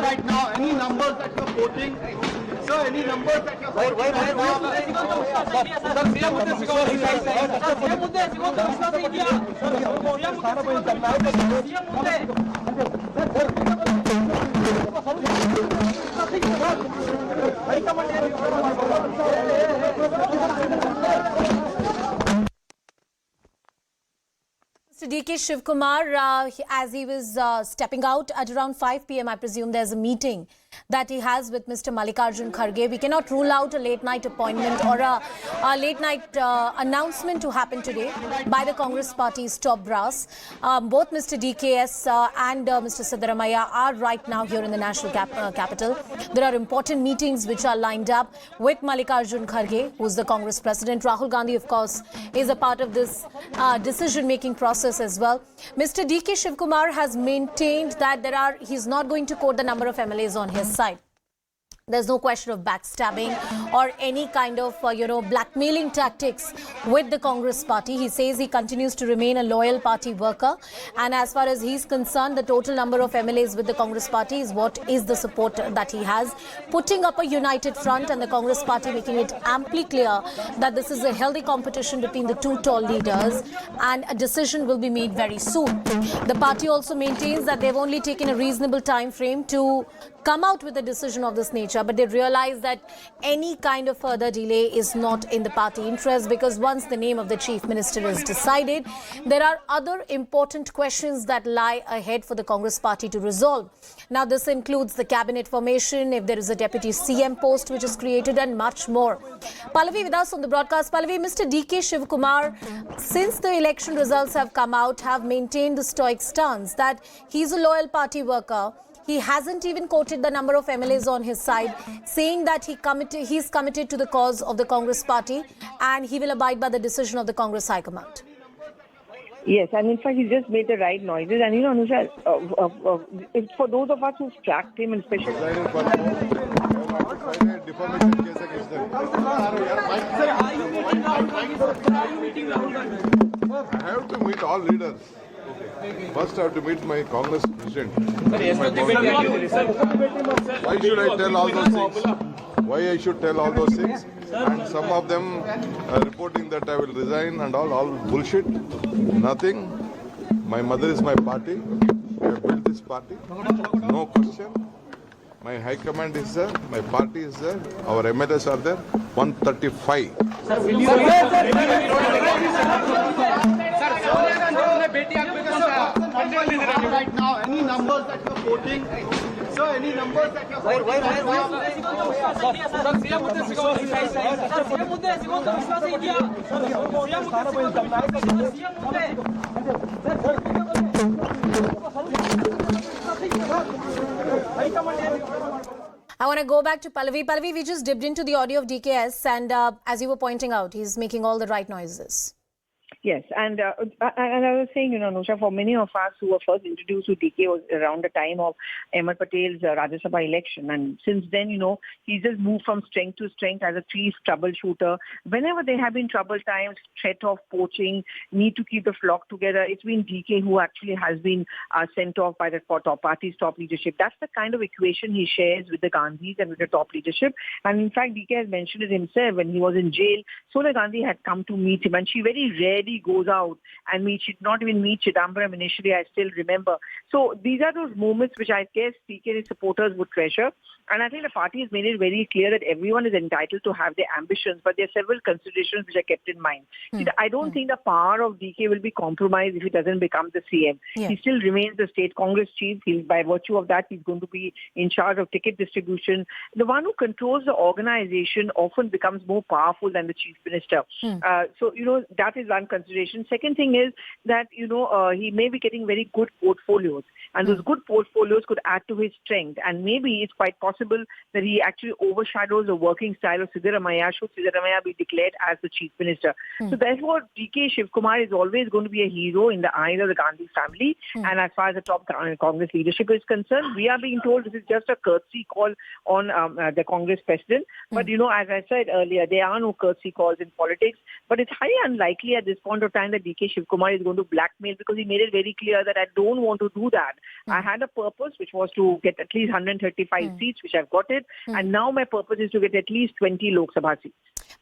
right now, any numbers that you're quoting, sir, any numbers that you're Mr. D.K. Shivakumar, as he was stepping out at around 5 p.m, I presume there's a meeting that he has with Mr. Mallikarjun Kharge. We cannot rule out a late night appointment or a late night announcement to happen today by the Congress party's top brass. Both Mr. DKS and Mr. Siddaramaiah are right now here in the national capital. There are important meetings which are lined up with Mallikarjun Kharge, who's the Congress president. Rahul Gandhi, of course, is a part of this decision-making process as well. Mr. D.K. Shivakumar has maintained that he's not going to quote the number of MLAs on his side. There's no question of backstabbing or any kind of, blackmailing tactics with the Congress party. He says he continues to remain a loyal party worker. And as far as he's concerned, the total number of MLAs with the Congress party is what is the support that he has. Putting up a united front and the Congress party making it amply clear that this is a healthy competition between the two tall leaders and a decision will be made very soon. The party also maintains that they've only taken a reasonable time frame to come out with a decision of this nature, but they realize that any kind of further delay is not in the party interest, because once the name of the chief minister is decided, there are other important questions that lie ahead for the Congress party to resolve. Now, this includes the cabinet formation, if there is a deputy CM post which is created, and much more. Pallavi with us on the broadcast. Pallavi, Mr. D.K. Shivakumar, since the election results have come out, have maintained the stoic stance that he's a loyal party worker. He hasn't even quoted the number of MLAs on his side, saying that he's committed to the cause of the Congress party and he will abide by the decision of the Congress High Command. Yes, and in fact, he just made the right noises. And Anusha, for those of us who've tracked him, and especially... defamation case against them. I have to meet all leaders. First, I have to meet my Congress president. Why should I tell all those things? Why I should tell all those things? And some of them are reporting that I will resign and all bullshit. Nothing. My mother is my party. I have built this party. No question. My high command is there. My party is there. Our MLAs are there. 135. Sir, will you right now, any numbers that you're quoting, sir, any numbers that you're quoting. I want to go back to Pallavi. Pallavi, we just dipped into the audio of DKS and as you were pointing out, he's making all the right noises. Yes, and I was saying, Anusha, for many of us who were first introduced to DK was around the time of Ahmed Patel's Rajya Sabha election. And since then, he's just moved from strength to strength as a chief troubleshooter. Whenever there have been trouble times, threat of poaching, need to keep the flock together, it's been DK who actually has been sent off by the party's top leadership. That's the kind of equation he shares with the Gandhis and with the top leadership. And in fact, DK has mentioned it himself when he was in jail. Sonia Gandhi had come to meet him, and she very rarely goes out and she did not even meet Chidambaram initially, I still remember. So these are those moments which I guess DK supporters would treasure. And I think the party has made it very clear that everyone is entitled to have their ambitions, but there are several considerations which are kept in mind. I don't think the power of DK will be compromised if he doesn't become the CM. He still remains the state Congress chief. By virtue of that, he's going to be in charge of ticket distribution. The one who controls the organization often becomes more powerful than the chief minister. So, that is one consideration. Second thing is that, he may be getting very good portfolios. And those good portfolios could add to his strength. And maybe it's quite possible possible that he actually overshadows the working style of Siddaramaiah should Siddaramaiah be declared as the Chief Minister. So therefore, DK Shivakumar is always going to be a hero in the eyes of the Gandhi family. And as far as the top Congress leadership is concerned, we are being told this is just a courtesy call on the Congress president. But, as I said earlier, there are no courtesy calls in politics. But it's highly unlikely at this point of time that DK Shivakumar is going to blackmail, because he made it very clear that I don't want to do that. I had a purpose, which was to get at least 135 seats, which I've got it. And now my purpose is to get at least 20 Lok Sabha seats.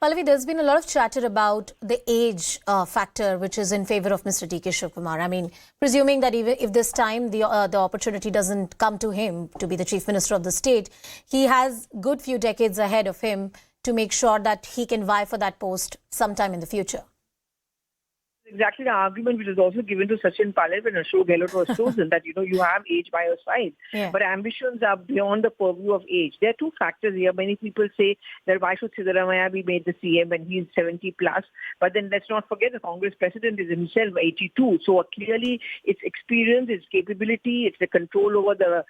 Pallavi, there's been a lot of chatter about the age factor, which is in favor of Mr. DK Shivakumar. I mean, presuming that even if this time the opportunity doesn't come to him to be the Chief Minister of the state, he has good few decades ahead of him to make sure that he can vie for that post sometime in the future. Exactly the argument which was also given to Sachin Patel when Ashok Gehlot was chosen, that, you have age by your side. Yeah. But ambitions are beyond the purview of age. There are two factors here. Many people say that why should Siddaramaiah be made the CM when he's 70 plus? But then let's not forget the Congress president is himself 82. So clearly it's experience, it's capability, it's the control over the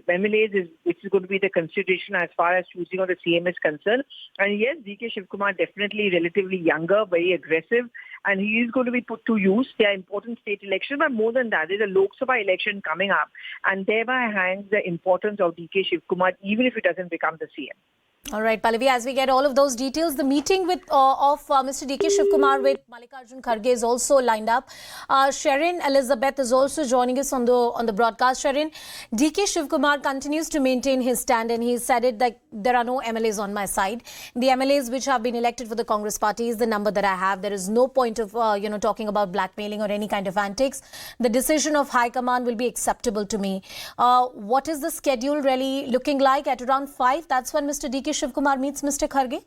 MLAs which is going to be the consideration as far as choosing of the CM is concerned. And yes, DK Shivakumar definitely relatively younger, very aggressive, and he is going to be put to use. There are important state elections, but more than that, there's a Lok Sabha election coming up, and thereby hangs the importance of DK Shivakumar, even if he doesn't become the CM. All right, Pallavi, as we get all of those details, the meeting with of Mr. DK Shivakumar with Mallikarjun Kharge is also lined up. Sharon Elizabeth is also joining us on the broadcast. Sharon, DK Shivakumar continues to maintain his stand, and he said it that there are no MLAs on my side. The MLAs which have been elected for the Congress party is the number that I have. There is no point of talking about blackmailing or any kind of antics. The decision of High Command will be acceptable to me. What is the schedule really looking like? At around 5, that's when Mr. DK Shivakumar meets Mr. Kharge?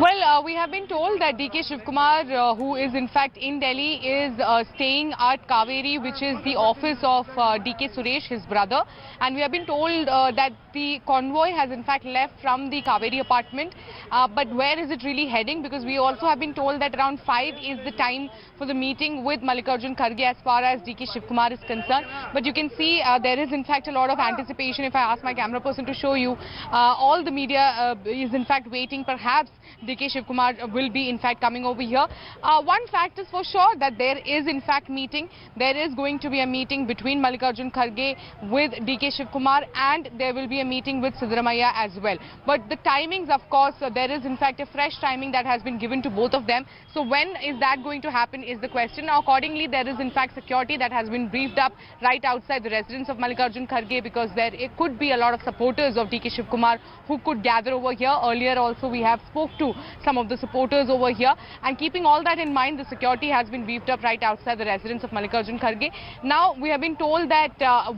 Well, we have been told that DK Shivakumar, who is in fact in Delhi, is staying at Kaveri, which is the office of DK Suresh, his brother. And we have been told that the convoy has in fact left from the Kaveri apartment. But where is it really heading? Because we also have been told that around 5 is the time for the meeting with Mallikarjun Kharge as far as DK Shivakumar is concerned. But you can see there is in fact a lot of anticipation. If I ask my camera person to show you, all the media is in fact waiting. Perhaps DK Shivakumar will be in fact coming over here. One fact is for sure that there is in fact meeting. There is going to be a meeting between Mallikarjun Kharge with DK Shivakumar, and there will be a meeting with Siddaramaiah as well. But the timings, of course, there is in fact a fresh timing that has been given to both of them. So when is that going to happen is the question. Now, accordingly, there is in fact security that has been briefed up right outside the residence of Mallikarjun Kharge, because there could be a lot of supporters of DK Shivakumar who could gather over here. Earlier also we have spoke to some of the supporters over here, and keeping all that in mind, the security has been beefed up right outside the residence of Mallikarjun Kharge. Now we have been told that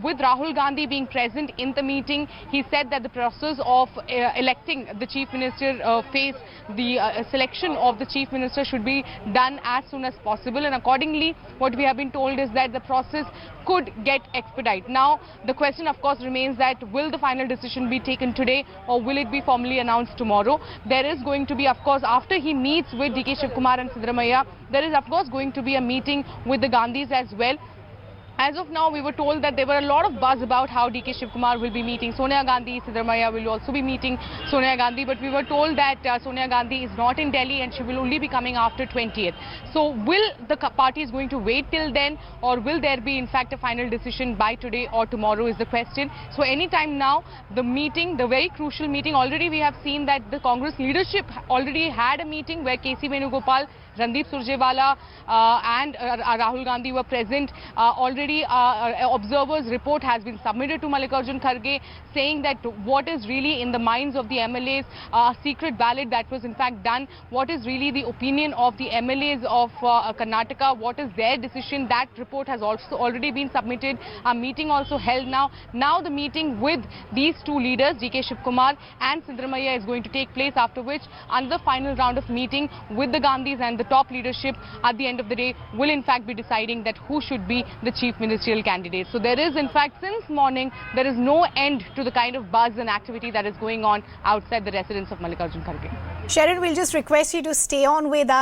with Rahul Gandhi being present in the meeting, he said that the process of electing the Chief Minister phase, the selection of the Chief Minister should be done as soon as possible, and accordingly what we have been told is that the process could get expedited. Now the question of course remains that will the final decision be taken today, or will it be formally announced tomorrow? There is going to be, of course, after he meets with DK Shivakumar and Siddaramaiah, there is of course going to be a meeting with the Gandhis as well. As of now, we were told that there were a lot of buzz about how DK Shivakumar will be meeting Sonia Gandhi, Siddaramaiah will also be meeting Sonia Gandhi, but we were told that Sonia Gandhi is not in Delhi and she will only be coming after 20th. So will the party is going to wait till then, or will there be in fact a final decision by today or tomorrow is the question. So anytime now, the meeting, the very crucial meeting, already we have seen that the Congress leadership already had a meeting where KC Venugopal, Randeep Surjewala and Rahul Gandhi were present. Already observers' report has been submitted to Mallikarjun Kharge, saying that what is really in the minds of the MLAs, secret ballot that was in fact done, what is really the opinion of the MLAs of Karnataka, what is their decision, that report has also already been submitted. A meeting also held now. Now the meeting with these two leaders, DK Shivakumar and Siddaramaiah, is going to take place, after which another final round of meeting with the Gandhis and the top leadership at the end of the day will in fact be deciding that who should be the chief ministerial candidate. So there is in fact since morning there is no end to the kind of buzz and activity that is going on outside the residence of Mallikarjun Kharge. Sharon, we'll just request you to stay on with us.